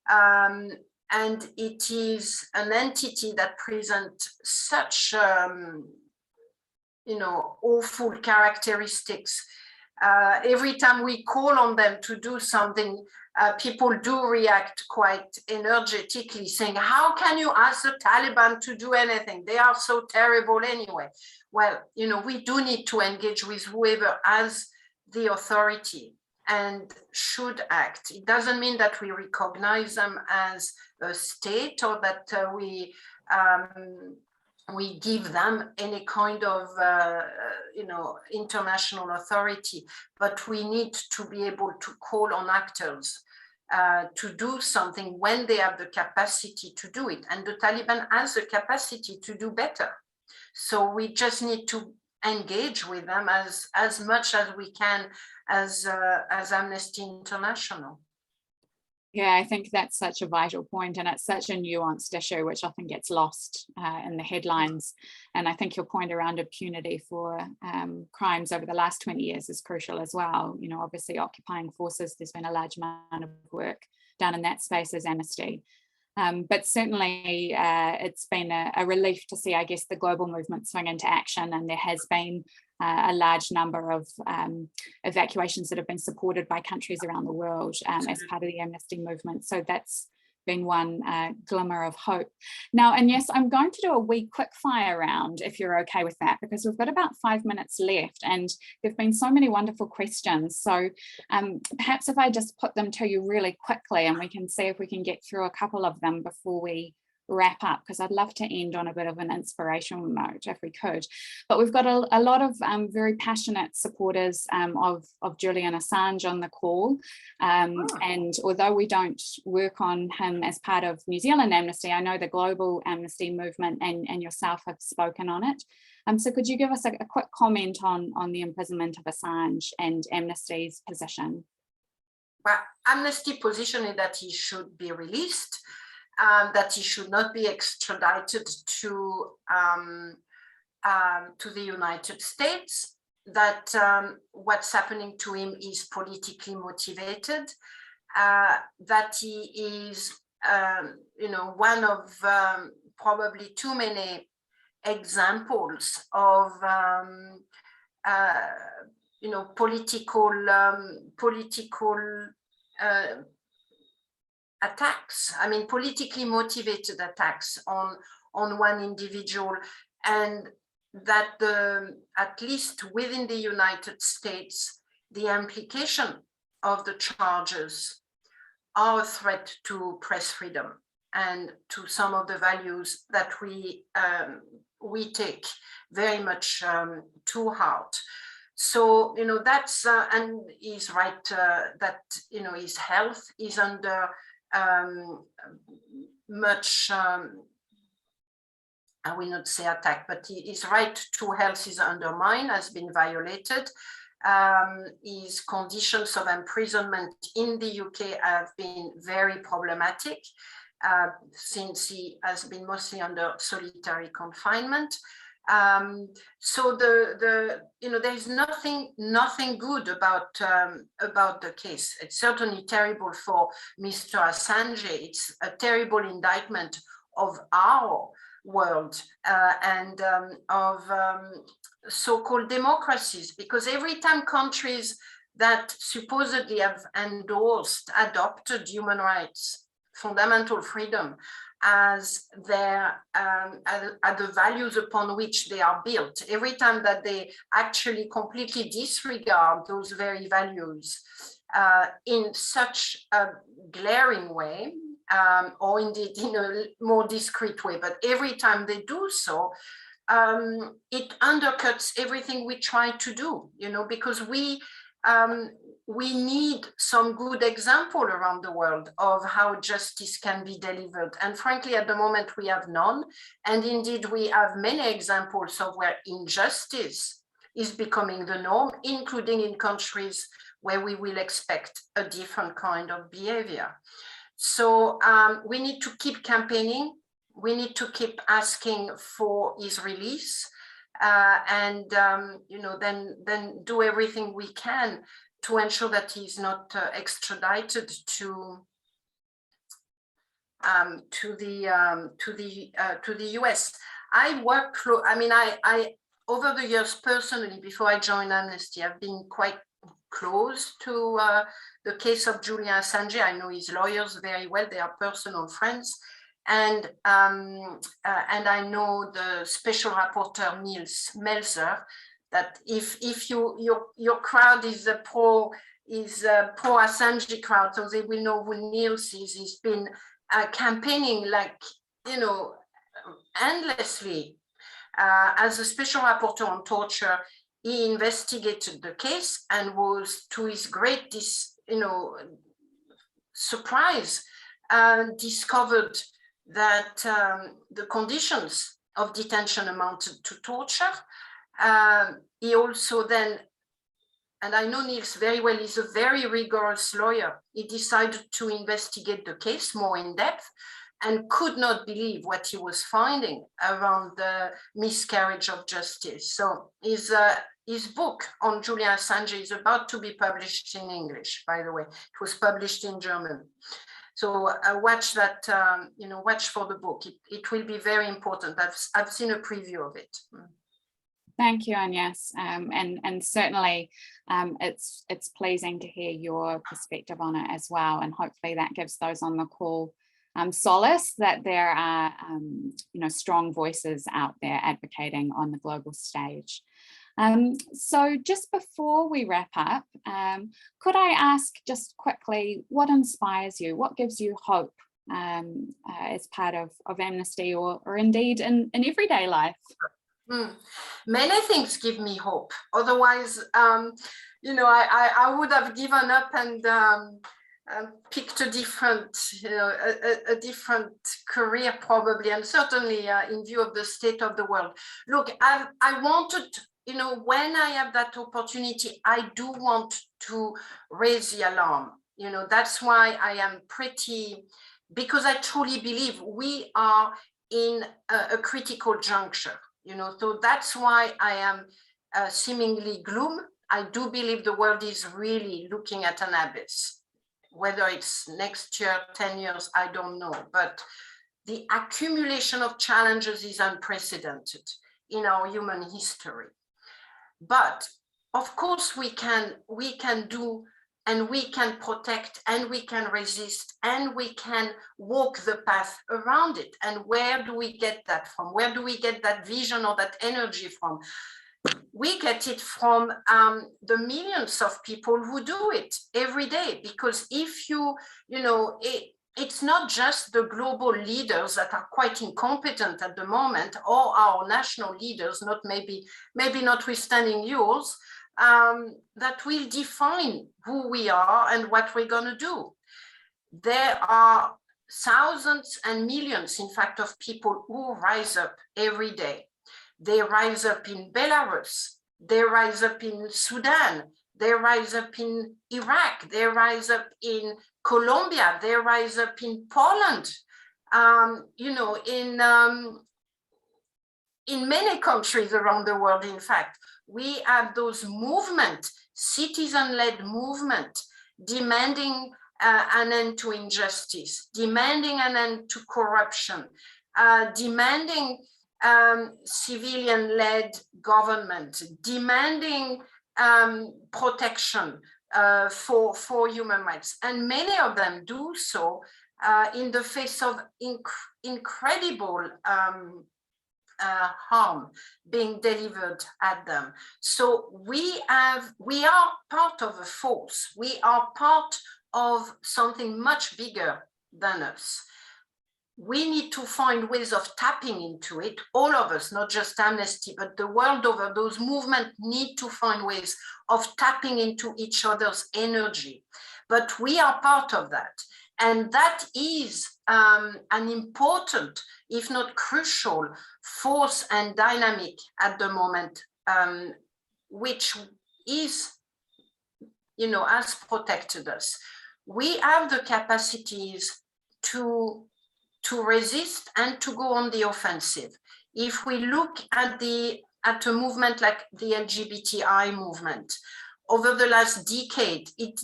And it is an entity that presents such, you know, awful characteristics. Every time we call on them to do something, people do react quite energetically, saying, how can you ask the Taliban to do anything? They are so terrible anyway. Well, you know, we do need to engage with whoever has the authority and should act. It doesn't mean that we recognize them as a state or that we give them any kind of, you know, international authority, but we need to be able to call on actors to do something when they have the capacity to do it. And the Taliban has the capacity to do better. So we just need to engage with them as much as we can as Amnesty International. Yeah, I think that's such a vital point, and it's such a nuanced issue, which often gets lost in the headlines. And I think your point around impunity for crimes over the last 20 years is crucial as well. You know, obviously occupying forces, there's been a large amount of work done in that space as Amnesty. But certainly it's been a relief to see, I guess, the global movement swing into action, and there has been a large number of evacuations that have been supported by countries around the world as part of the Amnesty movement. So that's been one glimmer of hope. Now, and yes, I'm going to do a wee quick fire round if you're okay with that, because we've got about 5 minutes left and there've been so many wonderful questions. So perhaps if I just put them to you really quickly and we can see if we can get through a couple of them before we wrap up, because I'd love to end on a bit of an inspirational note if we could. But we've got a lot of very passionate supporters of Julian Assange on the call. And although we don't work on him as part of New Zealand Amnesty, I know the global Amnesty movement and yourself have spoken on it. So could you give us a quick comment on the imprisonment of Assange and Amnesty's position? Well, Amnesty's position is that he should be released. That he should not be extradited to the United States, that what's happening to him is politically motivated, that he is, one of probably too many examples of, political attacks, I mean, politically motivated attacks on one individual, and that at least within the United States, the implication of the charges are a threat to press freedom and to some of the values that we take very much to heart. So, that's, and he's right that, his health is under much, I will not say attack, but his right to health is undermined, has been violated. His conditions of imprisonment in the UK have been very problematic since he has been mostly under solitary confinement. So there's nothing good about the case. It's certainly terrible for Mr. Assange. It's a terrible indictment of our world and of so-called democracies, because every time countries that supposedly have adopted human rights, fundamental freedom as their the values upon which they are built, every time that they actually completely disregard those very values in such a glaring way, or indeed in a more discreet way, but every time they do so, it undercuts everything we try to do, because we need some good example around the world of how justice can be delivered. And frankly, at the moment, we have none. And indeed, we have many examples of where injustice is becoming the norm, including in countries where we will expect a different kind of behavior. So we need to keep campaigning. We need to keep asking for his release and, then do everything we can to ensure that he's not extradited to the US. I work. I over the years personally, before I joined Amnesty, I've been quite close to the case of Julian Assange. I know his lawyers very well; they are personal friends, and I know the Special Rapporteur Nils Melzer. That if your crowd is a pro Assange crowd, so they will know who Nils is. He's been campaigning endlessly as a special rapporteur on torture. He investigated the case and was, to his great surprise, discovered that the conditions of detention amounted to torture. He also then and I know Niels very well, he's a very rigorous lawyer. He decided to investigate the case more in depth and could not believe what he was finding around the miscarriage of justice. So his book on Julian Assange is about to be published in English, by the way. It was published in German. So watch that, watch for the book. It will be very important. I've seen a preview of it. Thank you, Agnès. And certainly it's pleasing to hear your perspective on it as well. And hopefully that gives those on the call solace that there are strong voices out there advocating on the global stage. So just before we wrap up, could I ask just quickly, what inspires you? What gives you hope as part of Amnesty or indeed in everyday life? Many things give me hope. Otherwise, I would have given up and picked a different career probably, and certainly in view of the state of the world. Look, I wanted, when I have that opportunity, I do want to raise the alarm. That's why I am because I truly believe we are in a critical juncture. So that's why I am seemingly gloom. I do believe the world is really looking at an abyss. Whether it's next year, 10 years, I don't know. But the accumulation of challenges is unprecedented in our human history. But of course, we can do, and we can protect, and we can resist, and we can walk the path around it. And where do we get that from? Where do we get that vision or that energy from? We get it from the millions of people who do it every day. Because if it's not just the global leaders that are quite incompetent at the moment, or our national leaders, maybe notwithstanding yours, that will define who we are and what we're going to do. There are thousands and millions, in fact, of people who rise up every day. They rise up in Belarus, they rise up in Sudan, they rise up in Iraq, they rise up in Colombia, they rise up in Poland, in many countries around the world. In fact, we have those movements, citizen-led movement, demanding an end to injustice, demanding an end to corruption, demanding civilian-led government, demanding protection for human rights. And many of them do so in the face of incredible harm being delivered at them. So we are part of a force. We are part of something much bigger than us. We need to find ways of tapping into it, all of us, not just Amnesty, but the world over. Those movements need to find ways of tapping into each other's energy. But we are part of that. And that is an important, if not crucial, force and dynamic at the moment, which is, has protected us. We have the capacities to resist and to go on the offensive. If we look at a movement like the LGBTI movement, over the last decade, it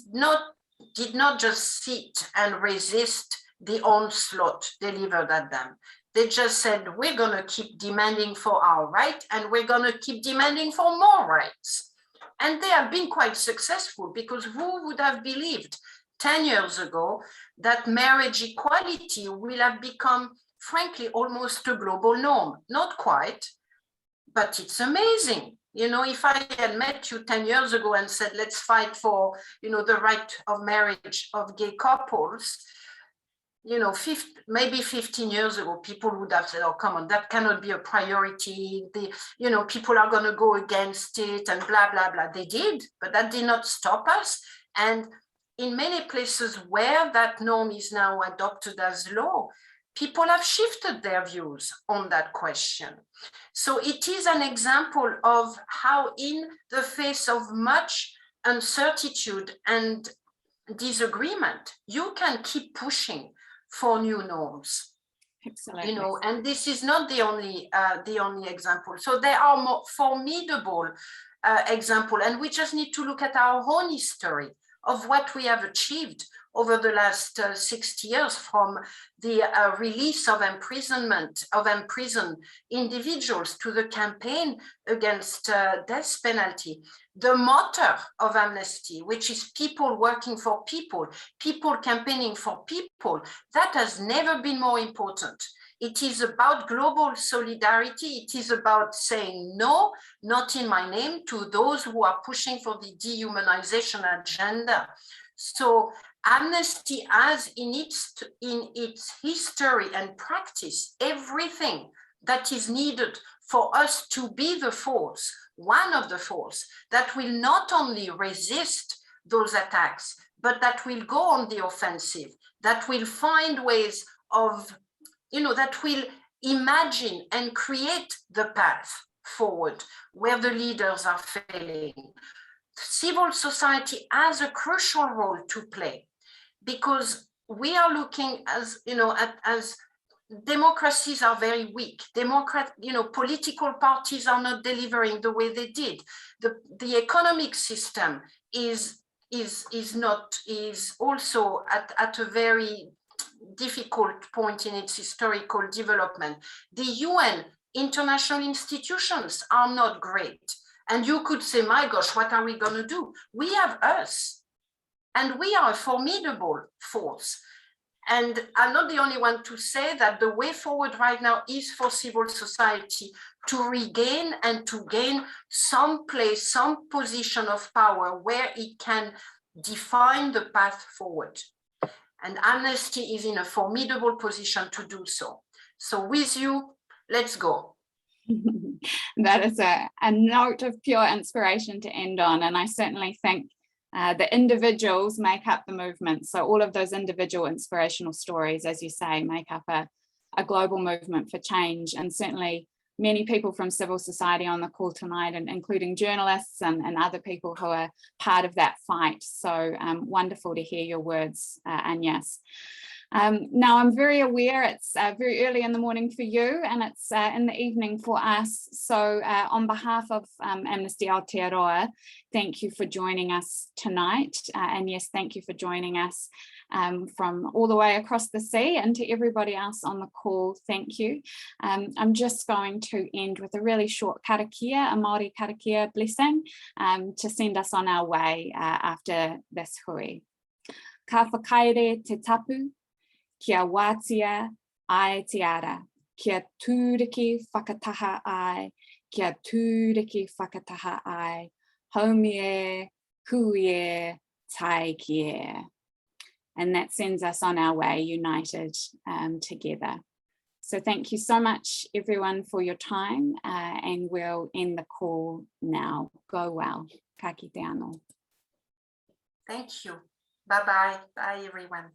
did not just sit and resist the onslaught delivered at them. They just said, we're going to keep demanding for our right, and we're going to keep demanding for more rights. And they have been quite successful, because who would have believed 10 years ago that marriage equality will have become, frankly, almost a global norm? Not quite, but it's amazing. If I had met you 10 years ago and said, let's fight for, the right of marriage of gay couples, maybe 15 years ago, people would have said, oh, come on, that cannot be a priority. People are going to go against it and blah, blah, blah. They did, but that did not stop us. And in many places where that norm is now adopted as law, people have shifted their views on that question. So it is an example of how, in the face of much uncertitude and disagreement, you can keep pushing for new norms. Absolutely. You know, and this is not the only example. So there are more formidable examples, and we just need to look at our own history of what we have achieved over the last 60 years, from the release of imprisoned individuals to the campaign against death penalty. The motto of Amnesty, which is people working for people, people campaigning for people, that has never been more important. It is about global solidarity. It is about saying no, not in my name, to those who are pushing for the dehumanization agenda. So Amnesty has in its history and practice everything that is needed for us to be the force, one of the force that will not only resist those attacks, but that will go on the offensive, that will find ways of, you know, that will imagine and create the path forward where the leaders are failing. Civil society has a crucial role to play, because we are looking, as you know, as democracies are very weak. Political parties are not delivering the way they did. The economic system is also at a very difficult point in its historical development. The UN, international institutions are not great. And you could say, my gosh, what are we going to do? We have us, and we are a formidable force. And I'm not the only one to say that the way forward right now is for civil society to regain and to gain some place, some position of power where it can define the path forward. And Amnesty is in a formidable position to do so. So with you, let's go. That is a note of pure inspiration to end on. And I certainly think the individuals make up the movement. So all of those individual inspirational stories, as you say, make up a global movement for change. And certainly many people from civil society on the call tonight, and including journalists and other people who are part of that fight. So wonderful to hear your words, Agnès. Now I'm very aware it's very early in the morning for you, and it's in the evening for us. So on behalf of Amnesty Aotearoa, thank you for joining us tonight. And yes, thank you for joining us from all the way across the sea, and to everybody else on the call, thank you. I'm just going to end with a really short karakia, a Māori karakia blessing, to send us on our way after this hui. Ka whakaere te tapu, kia wātia ai te ara, kia tūriki whakataha ai, kia tūriki whakataha ai, haumie, huie, tai kie. And that sends us on our way, united together. So thank you so much, everyone, for your time, and we'll end the call now. Go well. Ka kite anō. Thank you. Bye-bye. Bye, everyone.